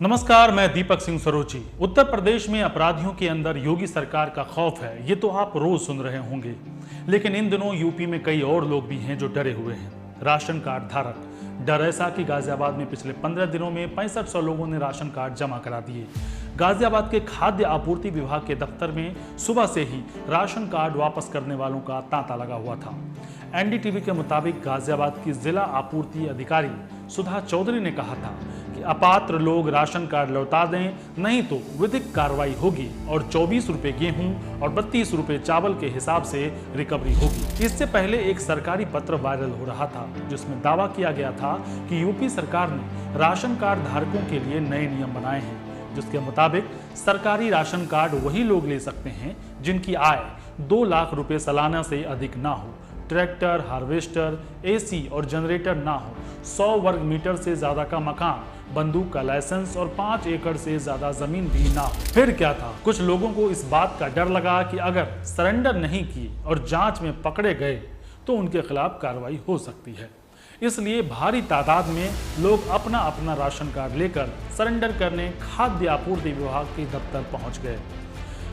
नमस्कार, मैं दीपक सिंह सरोची। उत्तर प्रदेश में अपराधियों के अंदर योगी सरकार का खौफ है, ये तो आप रोज सुन रहे होंगे। लेकिन इन दिनों यूपी में कई और लोग भी हैं जो डरे हुए हैं। राशन कार्ड धारक। डर ऐसा कि गाजियाबाद में पिछले 15 दिनों में 6500 लोगों ने राशन कार्ड जमा करा दिए। गाजियाबाद के खाद्य आपूर्ति विभाग के दफ्तर में सुबह से ही राशन कार्ड वापस करने वालों का तांता लगा हुआ था। एनडीटीवी के मुताबिक गाजियाबाद की जिला आपूर्ति अधिकारी सुधा चौधरी ने कहा था कि अपात्र लोग राशन कार्ड लौटा दें, नहीं तो विधिक कार्रवाई होगी और 24 रुपए गेहूं और 32 रुपए चावल के हिसाब से रिकवरी होगी। इससे पहले एक सरकारी पत्र वायरल हो रहा था जिसमें दावा किया गया था कि यूपी सरकार ने राशन कार्ड धारकों के लिए नए नियम बनाए हैं, जिसके मुताबिक सरकारी राशन कार्ड वही लोग ले सकते हैं जिनकी आय 2 लाख रुपए सालाना से अधिक ना हो, ट्रैक्टर, हार्वेस्टर, एसी और जनरेटर ना हो, 100 वर्ग मीटर से ज्यादा का मकान, बंदूक का लाइसेंस और 5 एकड़ से ज्यादा जमीन भी ना हो। फिर क्या था, कुछ लोगों को इस बात का डर लगा कि अगर सरेंडर नहीं किए और जांच में पकड़े गए तो उनके खिलाफ कार्रवाई हो सकती है। इसलिए भारी तादाद में लोग अपना अपना राशन कार्ड लेकर सरेंडर करने खाद्य आपूर्ति विभाग के दफ्तर पहुंच गए।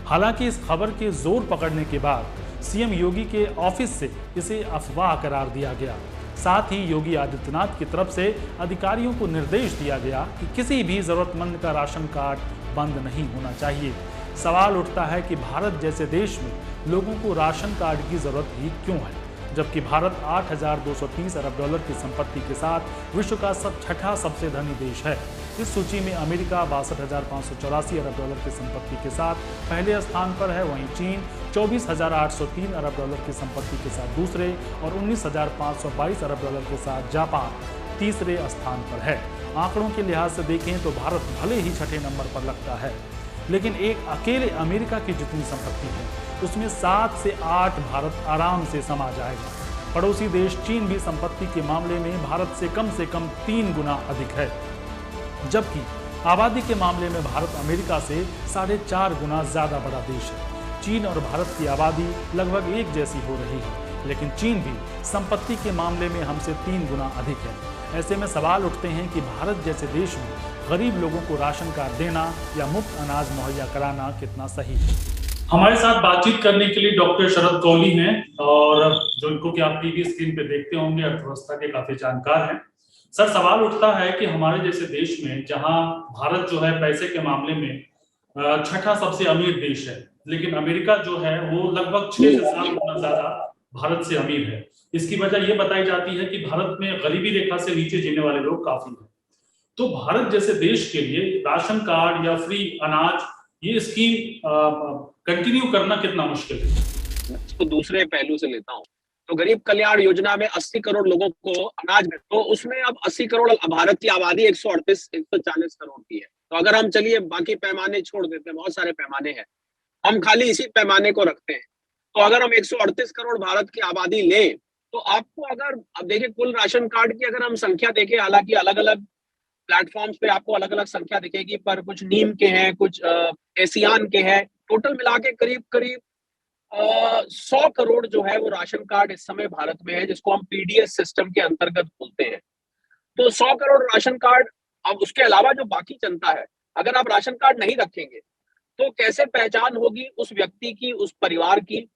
हालांकि इस खबर के जोर पकड़ने के बाद सीएम योगी के ऑफिस से इसे अफवाह करार दिया गया। साथ ही योगी आदित्यनाथ की तरफ से अधिकारियों को निर्देश दिया गया कि किसी भी जरूरतमंद का राशन कार्ड बंद नहीं होना चाहिए। सवाल उठता है कि भारत जैसे देश में लोगों को राशन कार्ड की जरूरत ही क्यों है, जबकि भारत 8,230 अरब डॉलर की संपत्ति के साथ विश्व का छठा सबसे धनी देश है। इस सूची में अमेरिका 62,584 अरब डॉलर की संपत्ति के साथ पहले स्थान पर है, वहीं चीन 24,803 अरब डॉलर की संपत्ति के साथ दूसरे और 19,522 अरब डॉलर के साथ जापान तीसरे स्थान पर है। आंकड़ों के लिहाज से देखें तो भारत भले ही छठे नंबर पर लगता है, लेकिन एक अकेले अमेरिका की जितनी संपत्ति है उसमें 7 से 8 भारत आराम से समा जाएगा। पड़ोसी देश चीन भी संपत्ति के मामले में भारत से कम 3 गुना अधिक है, जबकि आबादी के मामले में भारत अमेरिका से 4.5 गुना ज्यादा बड़ा देश है। चीन और भारत की आबादी लगभग एक जैसी हो रही है, लेकिन चीन भी संपत्ति के मामले में हमसे 3 गुना अधिक है। ऐसे में सवाल उठते हैं कि भारत जैसे देश में गरीब लोगों को राशन कार्ड देना या मुफ्त अनाज मुहैया कराना कितना सही है। हमारे साथ बातचीत करने के लिए डॉक्टर शरद कौली हैं, और जो इनको कि आप टीवी स्क्रीन पे देखते होंगे, अर्थव्यवस्था के काफी जानकार हैं। सर, सवाल उठता है कि हमारे जैसे देश में जहां भारत जो है पैसे के मामले में छठा सबसे अमीर देश है, लेकिन अमेरिका जो है वो लगभग 6 से 7 गुना ज्यादा भारत से अमीर है। इसकी वजह ये बताई जाती है कि भारत में गरीबी रेखा से नीचे जीने वाले लोग काफी हैं। तो भारत जैसे देश के लिए राशन कार्ड या फ्री अनाज ये स्कीम कंटिन्यू करना कितना मुश्किल है? तो दूसरे पहलू से लेता हूँ, तो गरीब कल्याण योजना में 80 करोड़ लोगों को अनाज मिले, तो उसमें अब 80 करोड़, भारत की आबादी 140 करोड़ की है। तो अगर हम चलिए बाकी पैमाने छोड़ देते हैं, बहुत सारे पैमाने हैं, हम खाली इसी पैमाने को रखते हैं, तो अगर हम 138 करोड़ भारत की आबादी लें, तो आपको अगर अब देखिए कुल राशन कार्ड की अगर हम संख्या देखें, हालांकि अलग अलग प्लेटफॉर्म्स पे आपको अलग अलग संख्या दिखेगी, पर कुछ नीम के हैं, कुछ एशियान के हैं, टोटल मिला के करीब करीब 100 करोड़ जो है वो राशन कार्ड इस समय भारत में है, जिसको हम पीडीएस सिस्टम के अंतर्गत बोलते हैं। तो 100 करोड़ राशन कार्ड। अब उसके अलावा जो बाकी जनता है, अगर आप राशन कार्ड नहीं रखेंगे तो कैसे पहचान होगी उस व्यक्ति की, उस परिवार की,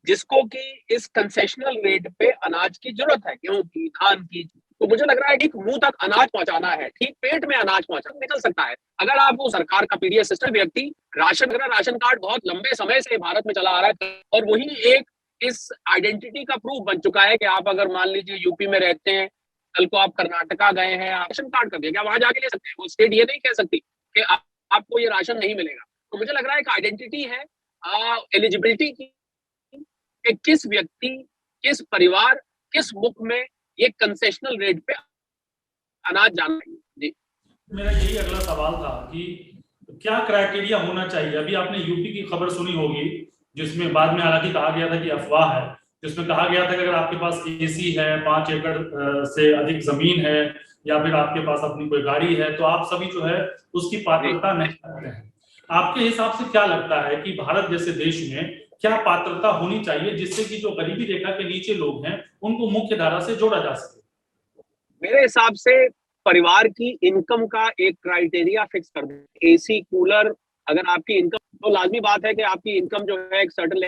जिसको कि इस कंसेशनल रेट पे अनाज की जरूरत है, गेहूं की, धान की। तो मुझे लग रहा है ठीक मुंह तक अनाज पहुंचाना है, ठीक पेट में अनाज पहुंचाना निकल सकता है अगर आप वो सरकार का पीडीएस सिस्टम व्यक्ति राशन कार्ड बहुत लंबे समय से भारत में चला आ रहा है, और वही एक इस आइडेंटिटी का प्रूफ बन चुका है कि आप अगर मान लीजिए यूपी में रहते हैं, कल को आप कर्नाटका गए हैं, आप राशन कार्ड कर दिया, आप वहां जाके ले सकते हैं। वो स्टेट ये नहीं कह सकती कि आपको ये राशन नहीं मिलेगा। तो मुझे लग रहा है एक आइडेंटिटी है एलिजिबिलिटी की, कि किस व्यक्ति, किस परिवार, किस मुख में ये कंसेशनल रेट पे अनाज जाना है। जी, मेरा यही अगला सवाल था कि क्या क्राइटेरिया होना चाहिए। अभी आपने यूपी की खबर सुनी होगी, जिसमें बाद में हालांकि कहा गया था कि अफवाह है, जिसमें कहा गया था कि अगर आपके पास एसी है, 5 एकड़ से अधिक जमीन है, या फिर आपके पास अपनी कोई गाड़ी है, तो आप सभी जो है उसकी पात्रता नहीं रखते हैं। आपके हिसाब से क्या लगता है कि भारत जैसे देश में क्या पात्रता होनी चाहिए जिससे कि जो गरीबी रेखा के नीचे लोग हैं उनको मुख्य धारा से जोड़ा जा सके? मेरे हिसाब से परिवार की इनकम का एक क्राइटेरिया फिक्स कर दें। एसी, कूलर, अगर आपकी इनकम, तो लाजमी बात है कि आपकी इनकम जो है एक सर्टेन,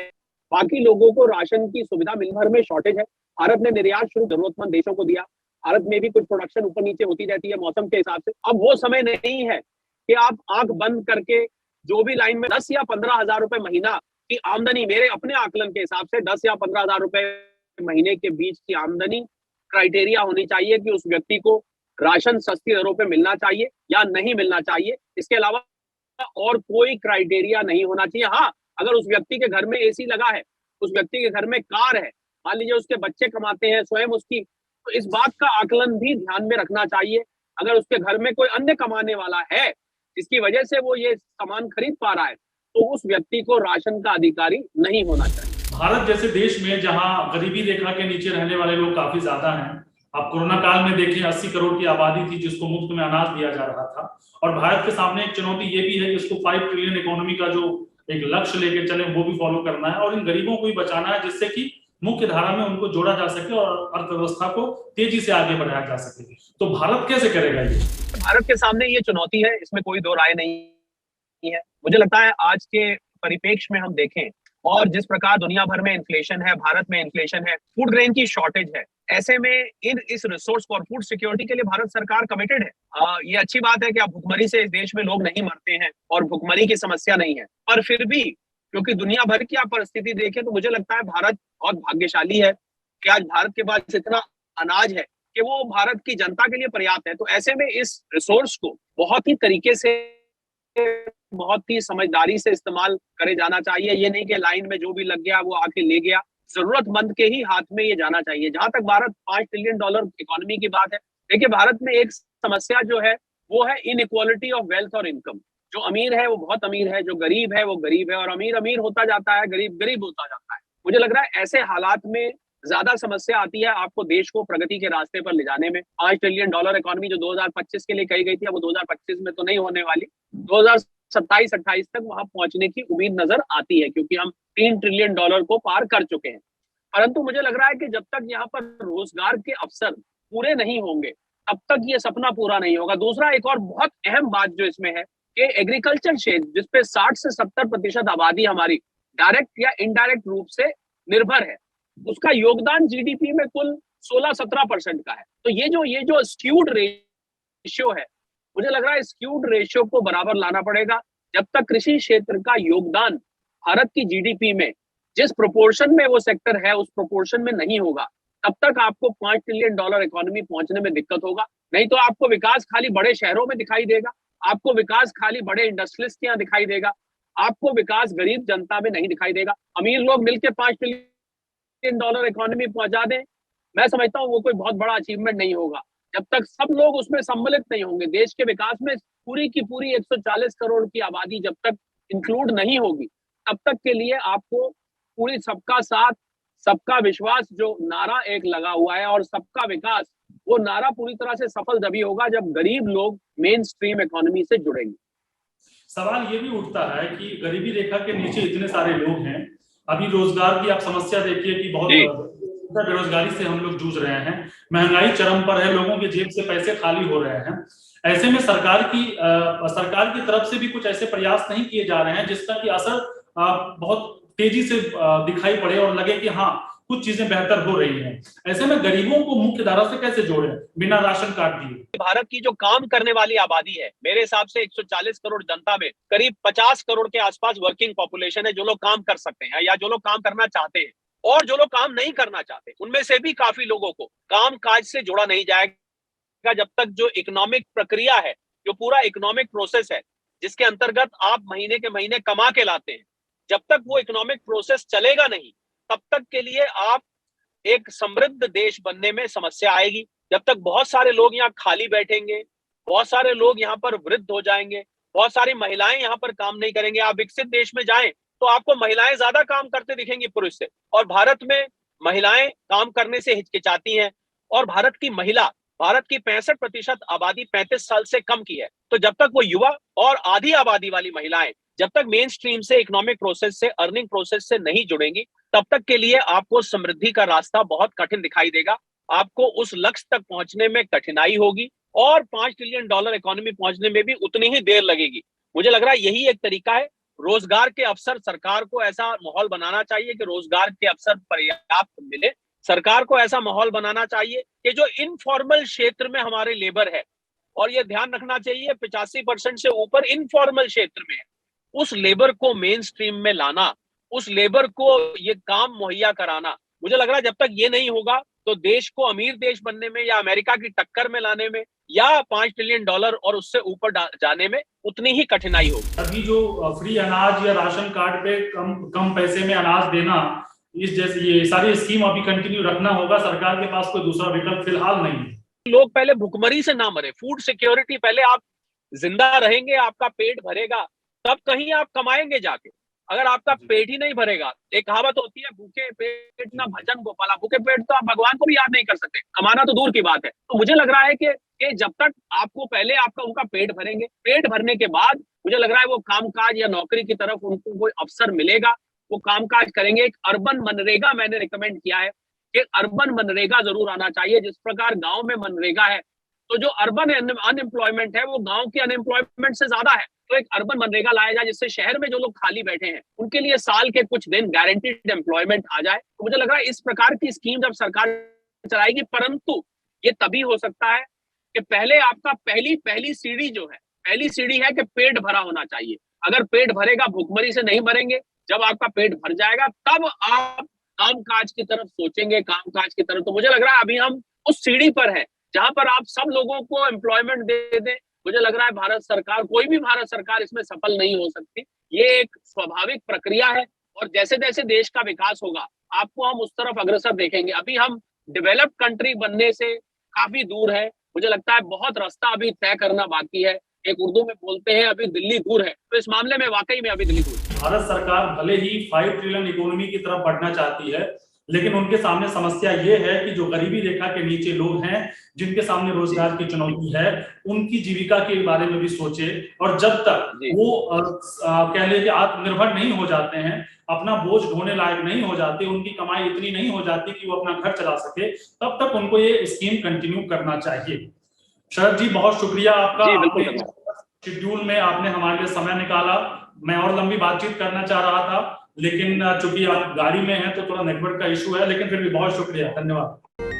बाकी लोगों को राशन की सुविधा मिल, भर में शॉर्टेज है। भारत ने निर्यात शुरू जरूरतमंद देशों को दिया। भारत में भी कुछ प्रोडक्शन ऊपर नीचे होती रहती है मौसम के हिसाब से। अब वो समय नहीं है कि आप आंख बंद करके जो भी लाइन में 10 या 15 हजार रुपए महीना की आमदनी, मेरे अपने आकलन के हिसाब से 10 या 15 हजार रुपए महीने के बीच की आमदनी क्राइटेरिया होनी चाहिए कि उस व्यक्ति को राशन सस्ती दरों पे मिलना चाहिए या नहीं मिलना चाहिए। इसके अलावा और कोई क्राइटेरिया नहीं होना चाहिए। हाँ, अगर उस व्यक्ति के घर में एसी लगा है, उस व्यक्ति के घर में कार है, मान लीजिए उसके बच्चे कमाते हैं स्वयं उसकी, तो इस बात का आकलन भी ध्यान में रखना चाहिए। अगर उसके घर में कोई अन्य कमाने वाला है जिसकी वजह से वो ये सामान खरीद पा रहा है, तो उस व्यक्ति को राशन का अधिकारी नहीं होना चाहिए। भारत जैसे देश में जहां गरीबी रेखा के नीचे रहने वाले लोग काफी ज्यादा हैं, आप कोरोना काल में देखें 80 करोड़ की आबादी थी जिसको मुफ्त में अनाज दिया जा रहा था। और भारत के सामने एक चुनौती ये भी है कि इसको 5 ट्रिलियन इकोनॉमी का जो एक लक्ष्य लेके चले वो भी फॉलो करना है और इन गरीबों को भी बचाना है, जिससे कि मुख्य धारा में उनको जोड़ा जा सके और अर्थव्यवस्था को तेजी से आगे बढ़ाया जा सके। तो भारत कैसे करेगा ये? भारत के सामने ये चुनौती है, इसमें कोई दो राय नहीं है। मुझे लगता है आज के परिप्रेक्ष्य में हम देखें और जिस प्रकार दुनिया भर में इन्फ्लेशन है, भारत में इन्फ्लेशन है, फूड ग्रेन की शॉर्टेज है, ऐसे में इस रिसोर्स फॉर फूड सिक्योरिटी के लिए भारत सरकार कमिटेड है। ये अच्छी बात है कि अब भुखमरी से इस देश में लोग नहीं मरते हैं और भुखमरी की समस्या नहीं है, पर फिर भी क्योंकि दुनिया भर की आप परिस्थिति देखें तो मुझे लगता है भारत बहुत भाग्यशाली है कि आज भारत के पास इतना अनाज है कि वो भारत की जनता के लिए पर्याप्त है। तो ऐसे में इस रिसोर्स को बहुत ही तरीके से, बहुत ही समझदारी से इस्तेमाल करे जाना चाहिए। ये नहीं कि लाइन में जो भी लग गया वो आके ले गया, जरूरतमंद के ही हाथ में ये जाना चाहिए। जहां तक भारत $5 ट्रिलियन इकोनॉमी की बात है, देखिए भारत में एक समस्या जो है वो है इनइक्वालिटी ऑफ वेल्थ और इनकम। जो अमीर है वो बहुत अमीर है, जो गरीब है वो गरीब है, और अमीर अमीर होता जाता है, गरीब गरीब होता जाता है। मुझे लग रहा है ऐसे हालात में ज्यादा समस्या आती है आपको देश को प्रगति के रास्ते पर ले जाने में। $5 ट्रिलियन इकोनॉमी जो 2025 के लिए कही गई थी, अब वो 2025 में तो नहीं होने वाली, 2027-28 तक वहां पहुंचने की उम्मीद नजर आती है क्योंकि हम $3 ट्रिलियन को पार कर चुके हैं। परंतु मुझे लग रहा है कि जब तक यहाँ पर रोजगार के अवसर पूरे नहीं होंगे तब तक ये सपना पूरा नहीं होगा। दूसरा, एक और बहुत अहम बात जो इसमें है कि एग्रीकल्चर क्षेत्र जिसपे 60 से 70% आबादी हमारी डायरेक्ट या इनडायरेक्ट रूप से निर्भर है, उसका योगदान जीडीपी में कुल 16-17% का है। तो ये जो स्क्यूड रेशियो है, मुझे लग रहा है स्क्यूड रेशियो को बराबर लाना पड़ेगा। जब तक कृषि क्षेत्र का योगदान भारत की जीडीपी में जिस प्रोपोर्शन में वो सेक्टर है उस प्रोपोर्शन में नहीं होगा, तब तक आपको $5 ट्रिलियन इकोनॉमी पहुंचने में दिक्कत होगा। नहीं तो आपको विकास खाली बड़े शहरों में दिखाई देगा, आपको विकास खाली बड़े इंडस्ट्रियलिस्ट के यहाँ दिखाई देगा, आपको विकास गरीब जनता में नहीं दिखाई देगा। अमीर लोग मिलकर $5 ट्रिलियन इकोनॉमी पहुंचा दें, मैं समझता हूँ वो कोई बहुत बड़ा अचीवमेंट नहीं होगा। जब तक सब लोग उसमें सम्मिलित नहीं होंगे, देश के विकास में पूरी की पूरी 140 करोड़ की आबादी जब तक इंक्लूड नहीं होगी, तब तक के लिए आपको पूरी सबका साथ सबका विश्वास जो नारा एक लगा हुआ है और सबका विकास, वो नारा पूरी तरह से सफल तभी होगा जब गरीब लोग मेन स्ट्रीम इकोनॉमी से जुड़ेंगे। सवाल ये भी उठता है कि गरीबी रेखा के नीचे इतने सारे लोग हैं, अभी रोजगार की आप समस्या देखिए कि बहुत बेरोजगारी से हम लोग जूझ रहे हैं, महंगाई चरम पर है, लोगों के जेब से पैसे खाली हो रहे हैं। ऐसे में सरकार की तरफ से भी कुछ ऐसे प्रयास नहीं किए जा रहे हैं जिसका कि असर बहुत तेजी से दिखाई पड़े और लगे कि हाँ कुछ चीजें बेहतर हो रही हैं। ऐसे में गरीबों को मुख्य धारा से कैसे जोड़ें बिना राशन कार्ड दिए? भारत की जो काम करने वाली आबादी है, मेरे हिसाब से 140 करोड़ जनता में करीब 50 करोड़ के आसपास वर्किंग पॉपुलेशन है जो लोग काम कर सकते हैं या जो लोग काम करना चाहते हैं, और जो लोग काम नहीं करना चाहते उनमें से भी काफी लोगों को काम काज से जोड़ा नहीं जाएगा जब तक जो इकोनॉमिक प्रक्रिया है, जो पूरा इकोनॉमिक प्रोसेस है जिसके अंतर्गत आप महीने के महीने कमा के लाते हैं, जब तक वो इकोनॉमिक प्रोसेस चलेगा नहीं तब तक के लिए आप एक समृद्ध देश बनने में समस्या आएगी। जब तक बहुत सारे लोग यहाँ खाली बैठेंगे, बहुत सारे लोग यहाँ पर वृद्ध हो जाएंगे, बहुत सारी महिलाएं यहाँ पर काम नहीं करेंगे। आप विकसित देश में जाएं तो आपको महिलाएं ज्यादा काम करते दिखेंगी पुरुष से, और भारत में महिलाएं काम करने से हिचकिचाती हैं, और भारत की 65% आबादी 35 साल से कम की है। तो जब तक वो युवा और आधी आबादी वाली महिलाएं जब तक मेन स्ट्रीम से इकोनॉमिक प्रोसेस से, अर्निंग प्रोसेस से नहीं जुड़ेंगी, तब तक के लिए आपको समृद्धि का रास्ता बहुत कठिन दिखाई देगा। आपको उस लक्ष्य तक पहुंचने में कठिनाई होगी, और $5 ट्रिलियन इकोनॉमी पहुंचने में भी उतनी ही देर लगेगी। मुझे लग रहा है यही एक तरीका है। रोजगार के अवसर, सरकार को ऐसा माहौल बनाना चाहिए कि रोजगार के अवसर पर्याप्त मिले। सरकार को ऐसा माहौल बनाना चाहिए कि जो इनफॉर्मल क्षेत्र में हमारे लेबर है, और ये ध्यान रखना चाहिए 85% से ऊपर इनफॉर्मल क्षेत्र में है, उस लेबर को मेन स्ट्रीम में लाना, उस लेबर को ये काम मुहैया कराना। मुझे लग रहा है जब तक ये नहीं होगा तो देश को अमीर देश बनने में या अमेरिका की टक्कर में लाने में या $5 ट्रिलियन और उससे ऊपर जाने में उतनी ही कठिनाई होगी। अभी जो फ्री अनाज या राशन कार्ड पे कम पैसे में अनाज देना, इस जैसे ये सारी स्कीम अभी कंटिन्यू रखना होगा। सरकार के पास कोई दूसरा विकल्प फिलहाल नहीं है। लोग पहले भुखमरी से ना मरे, फूड सिक्योरिटी पहले। आप जिंदा रहेंगे, आपका पेट भरेगा, तब कहीं आप कमाएंगे जाके। अगर आपका पेट ही नहीं भरेगा, एक कहावत होती है, भूखे पेट ना भजन गोपाला। भूखे पेट तो आप भगवान को भी याद नहीं कर सकते, कमाना तो दूर की बात है। तो मुझे लग रहा है कि जब तक आपको पहले आपका उनका पेट भरेंगे, पेट भरने के बाद मुझे लग रहा है वो कामकाज या नौकरी की तरफ उनको कोई अवसर मिलेगा, वो कामकाज करेंगे। एक अर्बन मनरेगा मैंने रिकमेंड किया है कि अर्बन मनरेगा जरूर आना चाहिए। जिस प्रकार गांव में मनरेगा है, तो जो अर्बन अनएम्प्लॉयमेंट है वो गांव के अनएम्प्लॉयमेंट से ज्यादा है। तो एक अर्बन मनरेगा लाया जाए जिससे शहर में जो लोग खाली बैठे हैं उनके लिए साल के कुछ दिन गारंटीड एम्प्लॉयमेंट आ जाए। तो मुझे लग रहा है इस प्रकार की स्कीम जब सरकार चलाएगी, परंतु ये तभी हो सकता है कि पहले आपका पहली सीढ़ी जो है, पहली सीढ़ी है कि पेट भरा होना चाहिए। अगर पेट भरेगा, भूखमरी से नहीं मरेंगे। जब आपका पेट भर जाएगा तब आप कामकाज की तरफ सोचेंगे, कामकाज की तरफ। तो मुझे लग रहा है अभी हम उस सीढ़ी पर है जहां पर आप सब लोगों को एम्प्लॉयमेंट दे दें। मुझे लग रहा है भारत सरकार, कोई भी भारत सरकार इसमें सफल नहीं हो सकती। ये एक स्वाभाविक प्रक्रिया है और जैसे जैसे देश का विकास होगा आपको हम उस तरफ अग्रसर देखेंगे। अभी हम डेवलप्ड कंट्री बनने से काफी दूर है। मुझे लगता है बहुत रास्ता अभी तय करना बाकी है। एक उर्दू में बोलते हैं अभी दिल्ली दूर है, तो इस मामले में वाकई में अभी दिल्ली दूर है। भारत सरकार भले ही 5 ट्रिलियन इकोनॉमी की तरफ बढ़ना चाहती है, लेकिन उनके सामने समस्या ये है कि जो गरीबी रेखा के नीचे लोग हैं, जिनके सामने रोजगार की चुनौती है, उनकी जीविका के बारे में भी सोचे। और जब तक वो कह ले कि आत्मनिर्भर नहीं हो जाते हैं, अपना बोझ ढोने लायक नहीं हो जाते, उनकी कमाई इतनी नहीं हो जाती कि वो अपना घर चला सके, तब तक उनको ये स्कीम कंटिन्यू करना चाहिए। शरद जी, बहुत शुक्रिया आपका। शेड्यूल में आपने हमारे लिए समय निकाला। मैं और लंबी बातचीत करना चाह रहा था, लेकिन चूंकि आप गाड़ी में हैं तो थोड़ा नेटवर्क का इशू है, लेकिन फिर भी बहुत शुक्रिया, धन्यवाद।